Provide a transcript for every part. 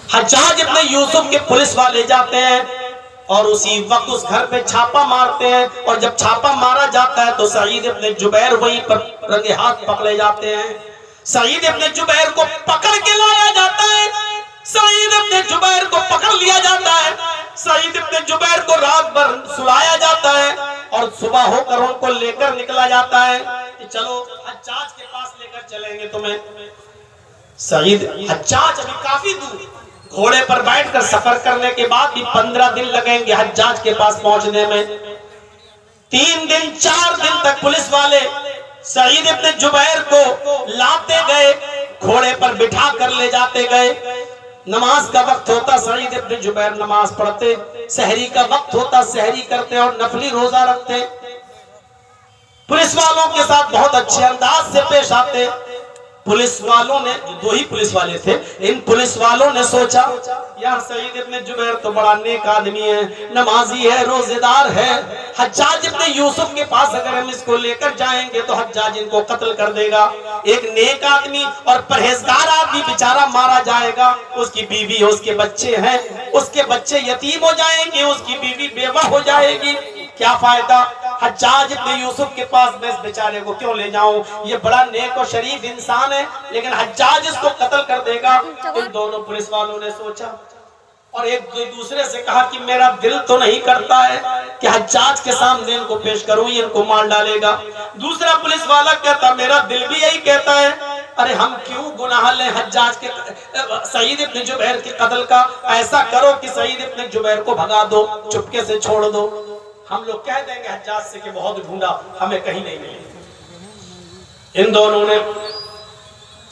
हज्जाज इब्ने यूसुफ के पुलिस वाले जाते हैं और उसी वक्त उस घर पे छापा मारते हैं, और जब छापा मारा जाता है तो सईद इब्ने जुबैर वहीं पर रंगे हाथ पकड़े जाते हैं। सईद इब्ने जुबैर को पकड़ के लाया जाता है, सईद इब्ने जुबैर को पकड़ लिया जाता है, सईद इब्ने जुबैर को रात भर सुलाया जाता है और सुबह होकर उनको लेकर निकला जाता है कि चलो हज्जाज के पास लेकर चलेंगे तुम्हें। सईद हज्जाज अभी काफी दूर, घोड़े पर बैठकर सफर करने के बाद भी 15 दिन लगेंगे हज्जाज के पास पहुंचने में। 3 दिन 4 दिन तक पुलिस वाले सईद इब्ने जुबैर को लाते गए, घोड़े पर बिठा कर ले जाते गए। नमाज का वक्त होता, सईद इब्ने जुबैर नमाज पढ़ते, सहरी का वक्त होता, सहरी करते और नफली रोजा रखते। पुलिस वालों के साथ बहुत अच्छे अंदाज से पेश आते। पुलिस वालों ने, 2 ही पुलिस वाले थे, इन पुलिस वालों ने सोचा यार सईद इब्ने जुबैर तो बड़ा नेक आदमी है, नमाजी है, रोजेदार है, हज्जाज इब्ने यूसुफ के पास अगर हम इसको लेकर जाएंगे तो हज्जाज इनको कत्ल कर देगा। एक नेक आदमी और परहेजगार आदमी बेचारा मारा जाएगा, उसकी बीवी, उसके बच्चे हैं, उसके बच्चे यतीम हो जाएंगे, उसकी बीवी बेवा हो जाएगी, क्या फायदा। हज्जाज इब्ने यूसुफ के पास मैं इस बेचारे को क्यों ले जाऊं, ये बड़ा नेक और शरीफ इंसान है, लेकिन हज्जाज इसको कत्ल कर देगा। इन दोनों पुलिस वालों ने सोचा और एक दूसरे से कहा कि मेरा दिल तो नहीं करता है कि हज्जाज के सामने इनको पेश करूं, ये इनको मार डालेगा। दूसरा पुलिस वाला कहता मेरा दिल भी यही कहता है, अरे हम क्यों गुनाह लें हज्जाज के, सईद इब्ने जुबैर के कत्ल का। ऐसा करो कि सईद इब्ने जुबैर को भगा दो, चुपके से छोड़ दो, हम लोग कह देंगे हज्जाज से कि बहुत ढूंढा, हमें कहीं नहीं मिली। इन दोनों ने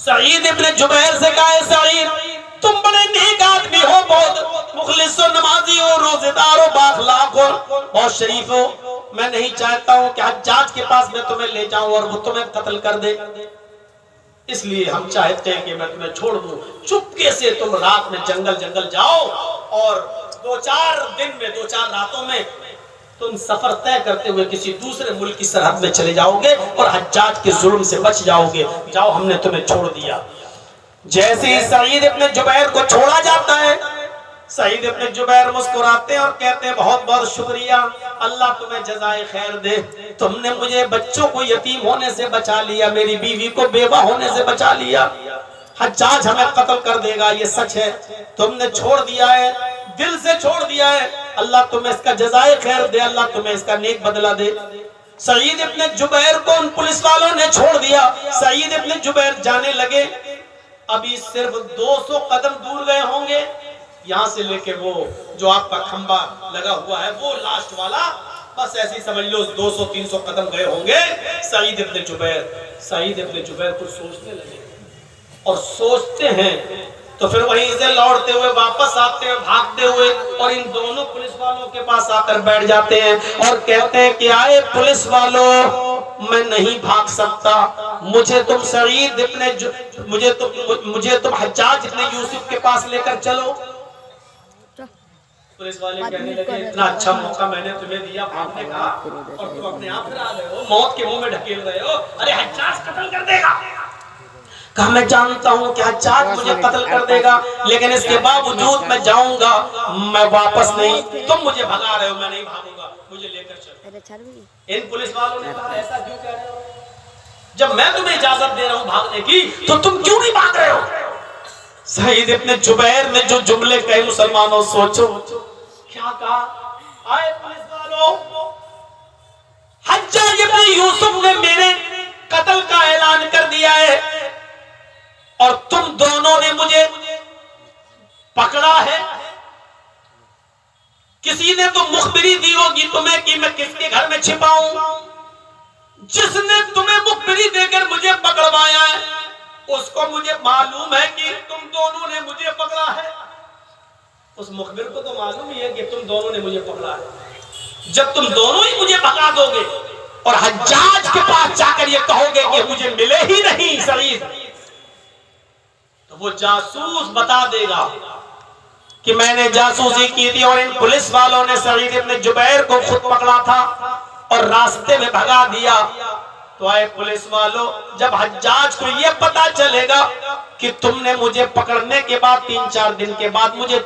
सईद इब्ने जुबैर से कहा सईद तुम बड़े नेक आदमी हो, बहुत मुखलिस हो, नमाजी हो, रोजेदार हो, बाखलाक हो, बहुत शरीफ हो, मैं नहीं चाहता हूं कि हज्जाज के पास मैं तुम्हें ले जाऊं और वो तुम्हें कत्ल कर दे, इसलिए हम चाहते हैं कि मैं तुम्हें छोड़ दूं। चुपके से तुम रात में जंगल जाओ और 2-4 दिन में, 2-4 रातों में तुम सफर तय करते हुए किसी दूसरे मुल्क की सरहद में चले जाओगे और हज्जाज के जुल्म से बच जाओगे। जाओ, हमने तुम्हें छोड़ दिया। जैसे ही सईद इब्ने जुबैर को छोड़ा जाता है, सईद इब्ने जुबैर मुस्कुराते हैं और कहते हैं बहुत बहुत शुक्रिया, अल्लाह तुम्हें जज़ाए खैर दे, तुमने मुझे बच्चों को यतीम होने से बचा लिया, मेरी बीवी को बेवा होने से बचा लिया। हज्जाज हमें कत्ल कर देगा, ये सच है, तुमने छोड़ दिया है, दिल से छोड़ दिया है, अल्लाह तुम्हें इसका जज़ाए खैर दे, अल्लाह तुम्हें इसका नेक बदला दे। सईद इब्ने जुबैर को उन पुलिस वालों ने छोड़ दिया। सईद इब्ने जुबैर जाने लगे, अभी सिर्फ 200 कदम दूर गए होंगे, यहाँ से लेके वो जो आपका खंबा लगा हुआ है वो लास्ट वाला, बस ऐसे ही समझ लो 200-300 कदम गए होंगे। सईद इब्ने जुबैर कुछ सोचने लगे और सोचते हैं तो फिर वहीं से लौटते हुए वापस आते हैं, भागते हुए, और इन दोनों पुलिस वालों के पास आकर बैठ जाते हैं और कहते हैं कि आए पुलिस वालों, मैं नहीं भाग सकता, मुझे तुम सईद इब्ने मुझे तुम हज्जाज इब्ने यूसुफ के पास लेकर चलो। पुलिस वाले कहने लगे इतना अच्छा मौका मैंने तुम्हें दिया भागने का और तुम अपने आप फिर आ गए हो, मौत के मुंह में ढकेल रहे हो, अरे हज्जाज कत्ल कर देगा। कहा मैं जानता हूं कि हज्जाज मुझे कत्ल कर देगा, लेकिन इसके बावजूद मैं जाऊंगा, मैं वापस नहीं, तुम मुझे भगा रहे हो, मैं नहीं भागूंगा, मुझे लेकर चलो। इन पुलिस वालों ने कहा ऐसा क्यों कह रहे हो, जब मैं तुम्हें इजाजत दे रहा हूं भागने की तो तुम क्यों नहीं भाग रहे हो। सईद इब्ने जुबैर ने जो जुमले कहे, मुसलमानों सोचो क्या कहा, आए पुलिस वालों, हज्जाज इब्ने यूसुफ ने मेरे कत्ल का ऐलान कर दिया है और तुम दोनों ने मुझे पकड़ा है, किसी ने तो मुखबिरी दी होगी तुम्हें कि मैं किसके घर में छिपा हूं, जिसने तुम्हें मुखबिरी देकर मुझे पकड़वाया है उसको मुझे मालूम है कि तुम दोनों ने मुझे पकड़ा है, उस मुखबिर को तो मालूम ही है कि तुम दोनों ने मुझे पकड़ा है। जब तुम दोनों ही मुझे भगा दोगे और हज्जाज के पास जाकर ये कहोगे कि मुझे मिले ही नहीं सईद, तो वो जासूस बता देगा कि मैंने जासूसी की थी और इन पुलिस वालों ने सईद इब्ने जुबैर को खुद पकड़ा था और रास्ते में भगा दिया। तो आए पुलिस वालों, जब हज्जाज को ये पता चलेगा कि तुमने मुझे पकड़ने के बाद 3-4 दिन के बाद मुझे